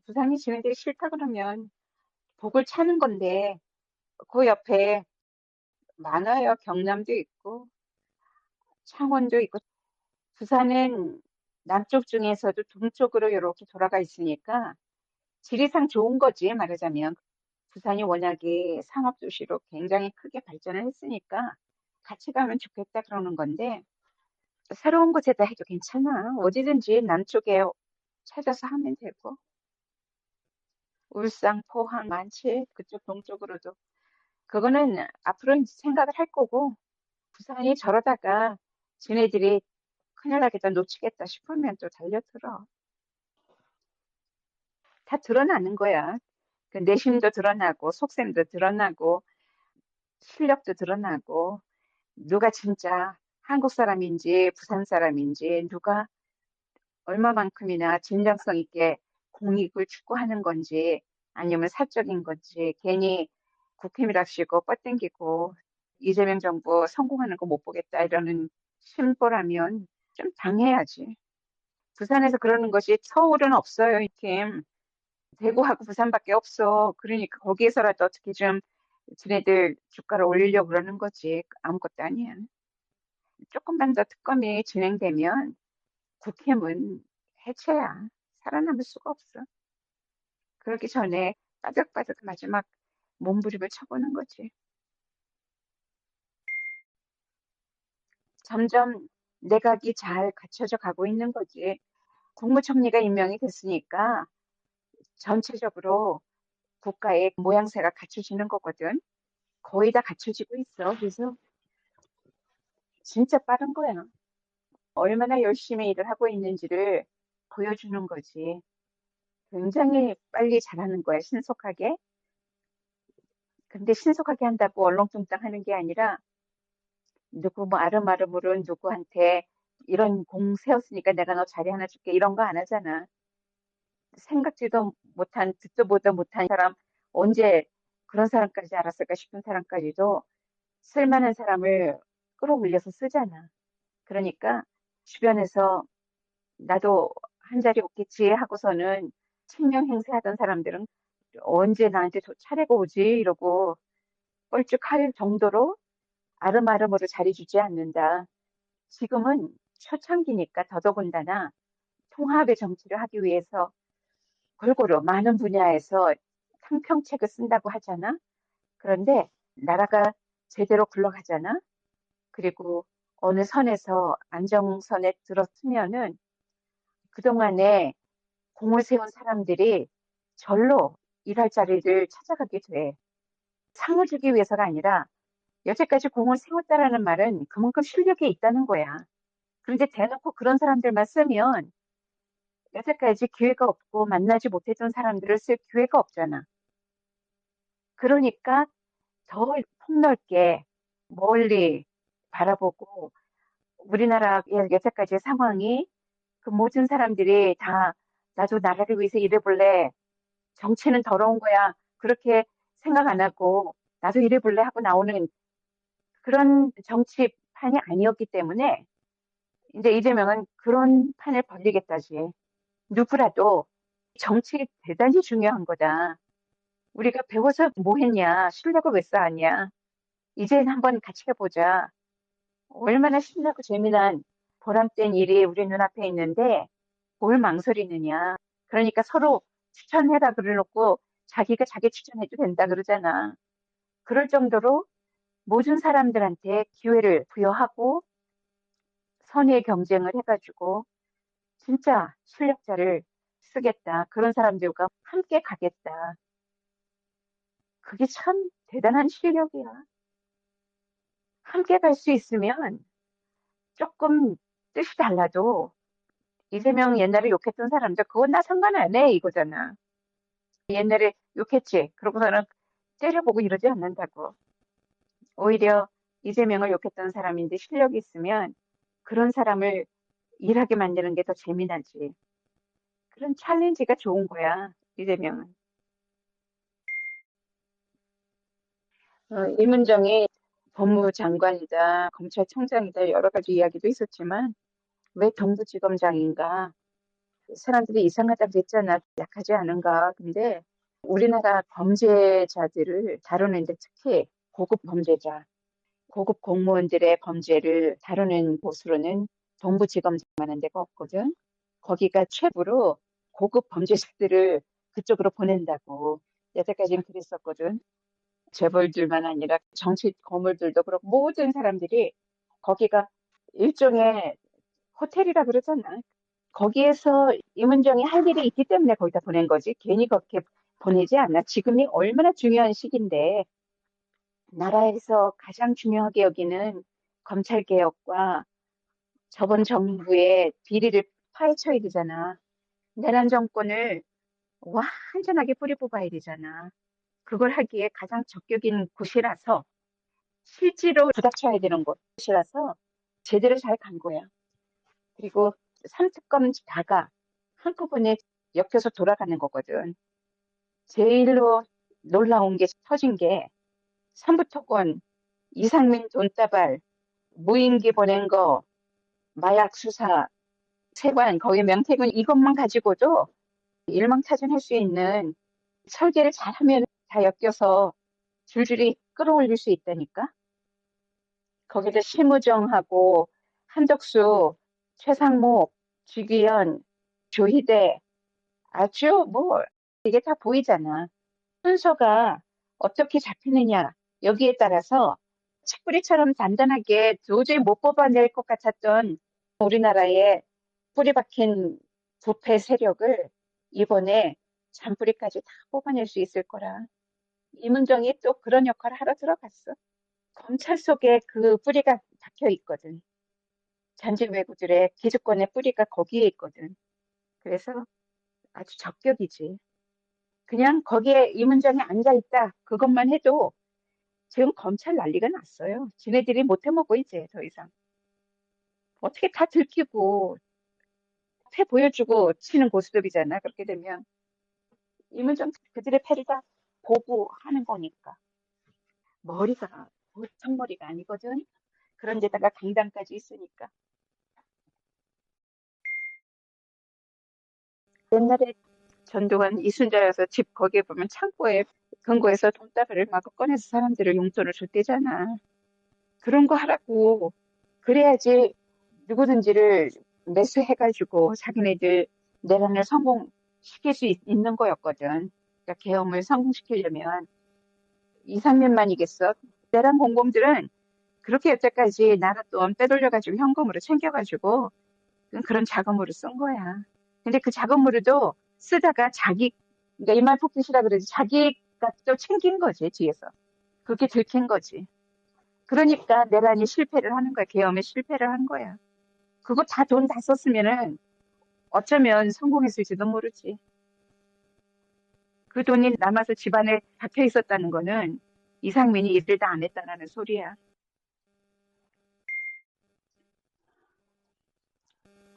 부산이 지네들이 싫다 그러면 복을 차는 건데 그 옆에 많아요. 경남도 있고 창원도 있고 부산은 남쪽 중에서도 동쪽으로 이렇게 돌아가 있으니까 지리상 좋은 거지 말하자면 부산이 워낙에 상업도시로 굉장히 크게 발전을 했으니까 같이 가면 좋겠다 그러는 건데 새로운 곳에다 해도 괜찮아. 어디든지 남쪽에 찾아서 하면 되고 울산, 포항 많지. 그쪽 동쪽으로도. 그거는 앞으로 이제 생각을 할 거고 부산이 저러다가 지네들이 큰일 나겠다 놓치겠다 싶으면 또 달려들어. 다 드러나는 거야. 그 내심도 드러나고 속셈도 드러나고 실력도 드러나고 누가 진짜 한국 사람인지 부산 사람인지 누가 얼마만큼이나 진정성 있게 공익을 추구하는 건지 아니면 사적인 건지 괜히 국힘이랍시고 뻗땡기고 이재명 정부 성공하는 거 못 보겠다 이러는 심보라면 좀 당해야지. 부산에서 그러는 것이 서울은 없어요, 이팀. 대구하고 부산밖에 없어. 그러니까 거기에서라도 어떻게 좀 지네들 주가를 올리려고 그러는 거지. 아무것도 아니야. 조금만 더 특검이 진행되면 국힘은 해체야. 살아남을 수가 없어. 그러기 전에 빠득빠득 마지막 몸부림을 쳐보는 거지. 점점 내각이 잘 갖춰져 가고 있는 거지. 국무총리가 임명이 됐으니까 전체적으로 국가의 모양새가 갖춰지는 거거든. 거의 다 갖춰지고 있어. 그래서 진짜 빠른 거야. 얼마나 열심히 일을 하고 있는지를 보여주는 거지. 굉장히 빨리 잘하는 거야, 신속하게. 근데 신속하게 한다고 얼렁뚱땅 하는 게 아니라 누구 뭐 아름아름으로 누구한테 이런 공 세웠으니까 내가 너 자리 하나 줄게 이런 거 안 하잖아. 생각지도 못한 듣도 보도 못한 사람 언제 그런 사람까지 알았을까 싶은 사람까지도 쓸만한 사람을 끌어올려서 쓰잖아. 그러니까 주변에서 나도 한 자리 없겠지 하고서는 친명 행세하던 사람들은 언제 나한테 차례가 오지 이러고 뻘쭘할 정도로 아름아름으로 자리 주지 않는다. 지금은 초창기니까 더더군다나 통합의 정치를 하기 위해서 골고루 많은 분야에서 상평책을 쓴다고 하잖아. 그런데 나라가 제대로 굴러가잖아. 그리고 어느 선에서 안정선에 들었으면은 그동안에 공을 세운 사람들이 절로 일할 자리를 찾아가게 돼. 상을 주기 위해서가 아니라 여태까지 공을 세웠다라는 말은 그만큼 실력이 있다는 거야. 그런데 대놓고 그런 사람들만 쓰면 여태까지 기회가 없고 만나지 못했던 사람들을 쓸 기회가 없잖아. 그러니까 더 폭넓게 멀리 바라보고 우리나라의 여태까지의 상황이 그 모든 사람들이 다 나도 나라를 위해서 일해볼래. 정치는 더러운 거야. 그렇게 생각 안 하고 나도 일해볼래 하고 나오는 그런 정치판이 아니었기 때문에 이제 이재명은 그런 판을 벌리겠다지. 누구라도 정치 대단히 중요한 거다. 우리가 배워서 뭐 했냐? 실력을 왜 쌓았냐? 이제는 한번 같이 해보자. 얼마나 신나고 재미난 보람된 일이 우리 눈앞에 있는데 뭘 망설이느냐. 그러니까 서로 추천해라 그래놓고 자기가 자기 추천해도 된다 그러잖아. 그럴 정도로 모든 사람들한테 기회를 부여하고 선의의 경쟁을 해가지고 진짜 실력자를 쓰겠다. 그런 사람들과 함께 가겠다. 그게 참 대단한 실력이야. 함께 갈 수 있으면 조금 뜻이 달라도 이재명 옛날에 욕했던 사람들 그건 나 상관 안 해 이거잖아. 옛날에 욕했지. 그러고서는 째려보고 이러지 않는다고. 오히려 이재명을 욕했던 사람인데 실력이 있으면 그런 사람을 일하게 만드는 게 더 재미나지. 그런 챌린지가 좋은 거야, 이재명은. 이문정이 법무장관이다, 검찰청장이다, 여러 가지 이야기도 있었지만, 왜 동부지검장인가? 사람들이 이상하다고 그랬잖아. 약하지 않은가. 근데 우리나라 범죄자들을 다루는데 특히 고급 범죄자, 고급 공무원들의 범죄를 다루는 곳으로는 동부지검장하는 데가 없거든. 거기가 최고로 고급 범죄자들을 그쪽으로 보낸다고. 여태까지는 그랬었거든. 재벌들만 아니라 정치 거물들도 그렇고 모든 사람들이 거기가 일종의 호텔이라 그러잖아. 거기에서 임은정이 할 일이 있기 때문에 거기다 보낸 거지. 괜히 그렇게 보내지 않아. 지금이 얼마나 중요한 시기인데 나라에서 가장 중요하게 여기는 검찰 개혁과 저번 정부의 비리를 파헤쳐야 되잖아. 내란 정권을 완전하게 뿌리 뽑아야 되잖아. 그걸 하기에 가장 적격인 곳이라서 실제로 부닥쳐야 되는 곳이라서 제대로 잘 간 거야. 그리고 3특검 다가 한꺼번에 엮여서 돌아가는 거거든. 제일로 놀라운 게 터진 게 삼부토건, 이상민 돈다발, 무인기 보낸 거, 마약 수사, 세관, 거기 명태균 이것만 가지고도 일망타진할 수 있는 설계를 잘하면 다 엮여서 줄줄이 끌어올릴 수 있다니까. 거기다 심우정하고 한덕수, 최상목, 주기현, 조희대 아주 뭐 이게 다 보이잖아. 순서가 어떻게 잡히느냐 여기에 따라서 칡뿌리처럼 단단하게 도저히 못 뽑아낼 것 같았던 우리나라의 뿌리 박힌 부패 세력을 이번에 잔뿌리까지 다 뽑아낼 수 있을 거라. 임은정이 또 그런 역할을 하러 들어갔어. 검찰 속에 그 뿌리가 박혀 있거든. 잔질 외구들의 기득권의 뿌리가 거기에 있거든. 그래서 아주 적격이지. 그냥 거기에 임은정이 앉아있다. 그것만 해도 지금 검찰 난리가 났어요. 지네들이 못해먹어 이제 더 이상. 어떻게 다 들키고 패 보여주고 치는 고스톱이잖아. 그렇게 되면 임은정 그들의 패를 다 보고 하는 거니까. 머리가 보통 머리가 아니거든. 그런데다가 강단까지 있으니까. 옛날에 전두환 이순자여서 집 거기에 보면 창고에 금고에서 돈다발을 막 꺼내서 사람들을 용돈을 줬대잖아. 그런 거 하라고. 그래야지 누구든지를 매수해가지고 자기네들 내란을 성공시킬 수 있는 거였거든. 그러니까 계엄을 성공시키려면 이상민만이겠어. 내란 공범들은 그렇게 여태까지 나라 돈 빼돌려가지고 현금으로 챙겨가지고 그런 자금으로 쓴 거야. 근데 그 자금으로도 쓰다가 그러니까 이말 폭짓이라 그러지. 자기가 또 챙긴 거지, 뒤에서. 그렇게 들킨 거지. 그러니까 내란이 실패를 하는 거야. 계엄에 실패를 한 거야. 그거 다 돈 다 썼으면은 어쩌면 성공했을지도 모르지. 그 돈이 남아서 집안에 박혀 있었다는 거는 이상민이 일을 다 안 했다는 소리야.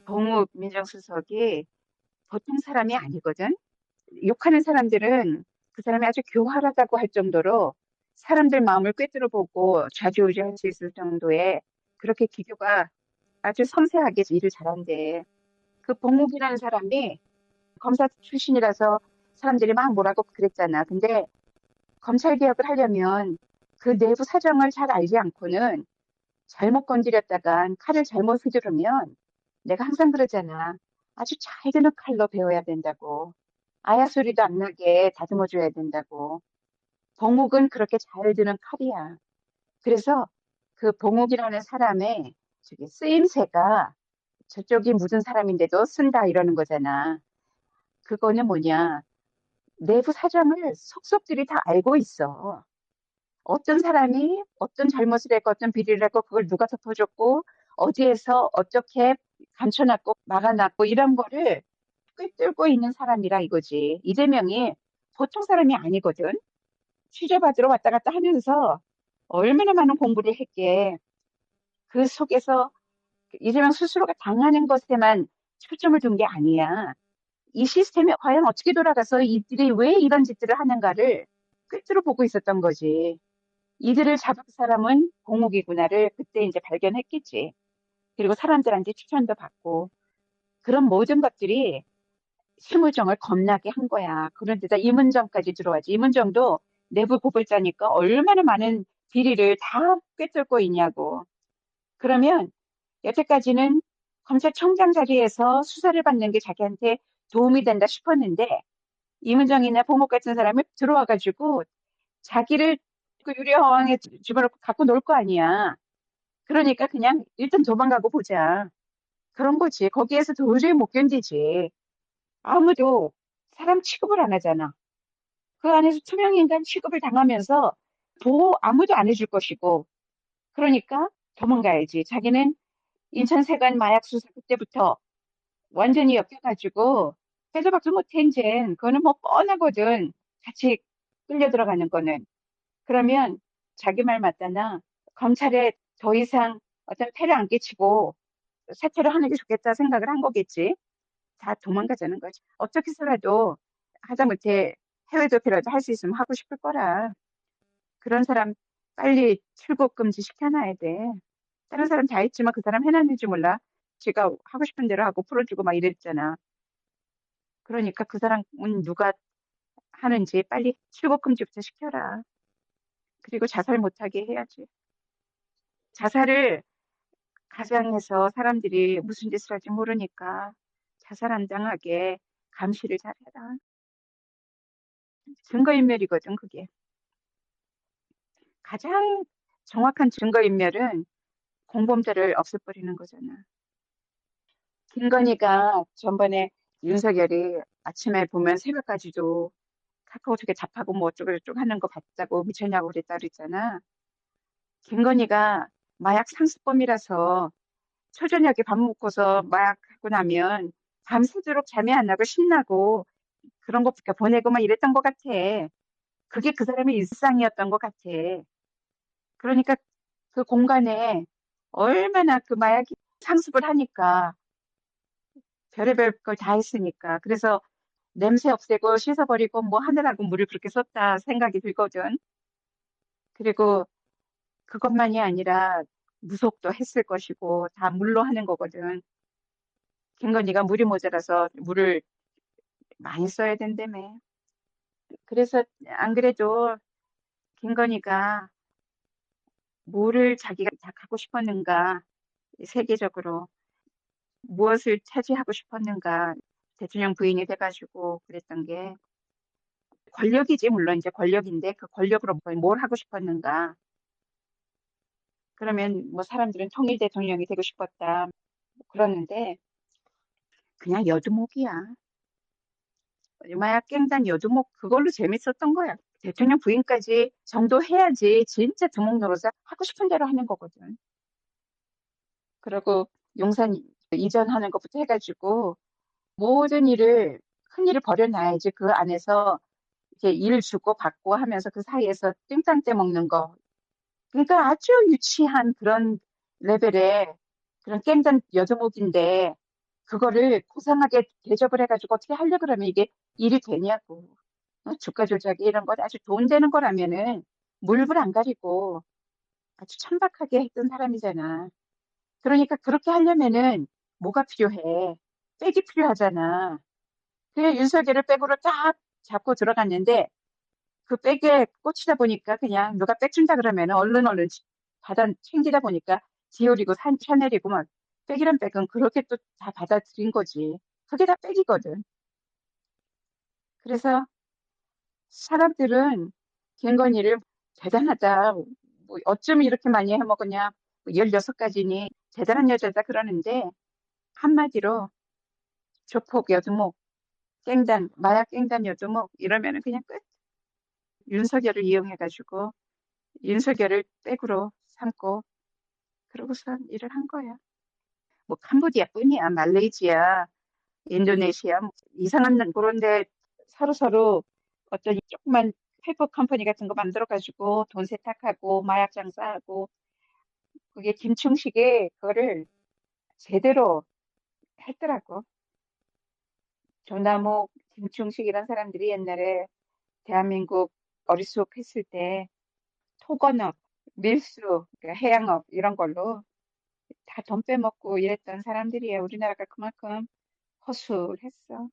동욱 민정수석이 보통 사람이 아니거든. 욕하는 사람들은 그 사람이 아주 교활하다고 할 정도로 사람들 마음을 꿰뚫어 보고 좌지우지할 수 있을 정도의 그렇게 기교가 아주 섬세하게 일을 잘한대. 그 봉욱이라는 사람이 검사 출신이라서 사람들이 막 뭐라고 그랬잖아. 근데 검찰 개혁을 하려면 그 내부 사정을 잘 알지 않고는 잘못 건드렸다가 칼을 잘못 휘두르면 내가 항상 그러잖아. 아주 잘 드는 칼로 배워야 된다고. 아야 소리도 안 나게 다듬어 줘야 된다고. 봉욱은 그렇게 잘 드는 칼이야. 그래서 그 봉욱이라는 사람의 저기 쓰임새가 저쪽이 묻은 사람인데도 쓴다 이러는 거잖아. 그거는 뭐냐. 내부 사정을 속속들이 다 알고 있어. 어떤 사람이 어떤 잘못을 했고 어떤 비리를 했고 그걸 누가 덮어줬고 어디에서 어떻게 감춰놨고 막아놨고 이런 거를 꿰뚫고 있는 사람이라 이거지. 이재명이 보통 사람이 아니거든. 취재받으러 왔다 갔다 하면서 얼마나 많은 공부를 했게. 그 속에서 이재명 스스로가 당하는 것에만 초점을 둔 게 아니야. 이 시스템이 과연 어떻게 돌아가서 이들이 왜 이런 짓들을 하는가를 꿰뚫어 보고 있었던 거지. 이들을 잡을 사람은 공욱이구나를 그때 이제 발견했겠지. 그리고 사람들한테 추천도 받고 그런 모든 것들이 심우정을 겁나게 한 거야. 그런데다 임은정까지 들어와지. 임은정도 내부 고발자니까 얼마나 많은 비리를 다 꿰뚫고 있냐고. 그러면 여태까지는 검찰총장 자리에서 수사를 받는 게 자기한테 도움이 된다 싶었는데 임은정이나 봉옥 같은 사람이 들어와가지고 자기를 그 유리허왕에 집어넣고 갖고 놀 거 아니야. 그러니까 그냥 일단 도망가고 보자. 그런 거지. 거기에서 도저히 못 견디지. 아무도 사람 취급을 안 하잖아. 그 안에서 투명인간 취급을 당하면서 보호 아무도 안 해줄 것이고. 그러니까 도망가야지. 자기는 인천세관 마약 수사 그때부터 완전히 엮여가지고 해도 박도 못해 이젠. 그거는 뭐 뻔하거든. 같이 끌려 들어가는 거는. 그러면 자기 말 맞다나 검찰에 더 이상 어떤 폐를 안 끼치고 사퇴를 하는 게 좋겠다 생각을 한 거겠지. 다 도망가자는 거지. 어떻게 해서라도 하다못해 해외 도피라도 할 수 있으면 하고 싶을 거라. 그런 사람 빨리 출국 금지 시켜놔야 돼. 다른 사람 다 했지만 그 사람 해놨는지 몰라. 지가 하고 싶은 대로 하고 풀어주고 막 이랬잖아. 그러니까 그 사람은 누가 하는지 빨리 출국 금지부터 시켜라. 그리고 자살 못하게 해야지. 자살을 가장해서 사람들이 무슨 짓을 할지 모르니까 자살 안 당하게 감시를 잘해라. 증거인멸이거든, 그게. 가장 정확한 증거인멸은 공범죄를 없애버리는 거잖아. 김건희가 전번에 윤석열이 아침에 보면 새벽까지도 카카오톡에 잡하고 뭐 어쩌고저쩌고 하는 거 봤다고 미쳤냐고 그랬다 그랬잖아. 김건희가 마약 상습범이라서 초저녁에 밥 먹고서 마약하고 나면 밤새도록 잠이 안 나고 신나고 그런 거 보내고 막 이랬던 것 같아. 그게 그 사람의 일상이었던 것 같아. 그러니까 그 공간에 얼마나 그 마약이 상습을 하니까 별의별 걸 다 했으니까. 그래서 냄새 없애고 씻어버리고 뭐 하느라고 물을 그렇게 썼다 생각이 들거든. 그리고 그것만이 아니라 무속도 했을 것이고 다 물로 하는 거거든. 김건희가 물이 모자라서 물을 많이 써야 된다며. 그래서 안 그래도 김건희가 뭐를 자기가 다 갖고 싶었는가, 세계적으로 무엇을 차지하고 싶었는가, 대통령 부인이 돼가지고 그랬던 게 권력이지, 물론 이제 권력인데 그 권력으로 뭘 하고 싶었는가. 그러면 뭐 사람들은 통일 대통령이 되고 싶었다. 뭐 그러는데 그냥 여두목이야. 마약 갱단 여두목 그걸로 재밌었던 거야. 대통령 부인까지 정도 해야지 진짜 두목 노릇을 하고 싶은 대로 하는 거거든. 그리고 용산 이전하는 것부터 해가지고 모든 일을 큰 일을 벌여놔야지 그 안에서 이렇게 일 주고 받고 하면서 그 사이에서 띵땅 떼먹는 거. 그러니까 아주 유치한 그런 레벨의 그런 깽단 여두목인데 그거를 고상하게 대접을 해가지고 어떻게 하려 그러면 이게 일이 되냐고. 주가 조작이 이런 거 아주 돈 되는 거라면은 물불 안 가리고 아주 천박하게 했던 사람이잖아. 그러니까 그렇게 하려면은 뭐가 필요해? 백이 필요하잖아. 그래 윤석열을 백으로 딱 잡고 들어갔는데 그 백에 꽂히다 보니까 그냥 누가 백 준다 그러면은 얼른 받아 챙기다 보니까 디올이고 샤넬이고 막 백이란 백은 그렇게 또 다 받아들인 거지. 그게 다 백이거든. 그래서 사람들은 김건희를 대단하다. 뭐 어쩜 이렇게 많이 해먹었냐. 16가지니 대단한 여자다 그러는데 한마디로 조폭 여두목, 깽단, 마약 깽단 여두목 이러면은 그냥 끝. 윤석열을 이용해가지고 윤석열을 백으로 삼고 그러고서 일을 한 거야. 뭐 캄보디아뿐이야, 말레이시아, 인도네시아 뭐 이상한 그런데 서로 어떤 조그만 페이퍼 컴퍼니 같은 거 만들어가지고 돈 세탁하고 마약 장사하고 그게 김충식이 그거를 제대로 했더라고. 조남욱, 김충식 이런 사람들이 옛날에 대한민국 어리수옥 했을 때 토건업, 밀수, 그러니까 해양업 이런 걸로 다 돈 빼먹고 이랬던 사람들이에요. 우리나라가 그만큼 허술했어.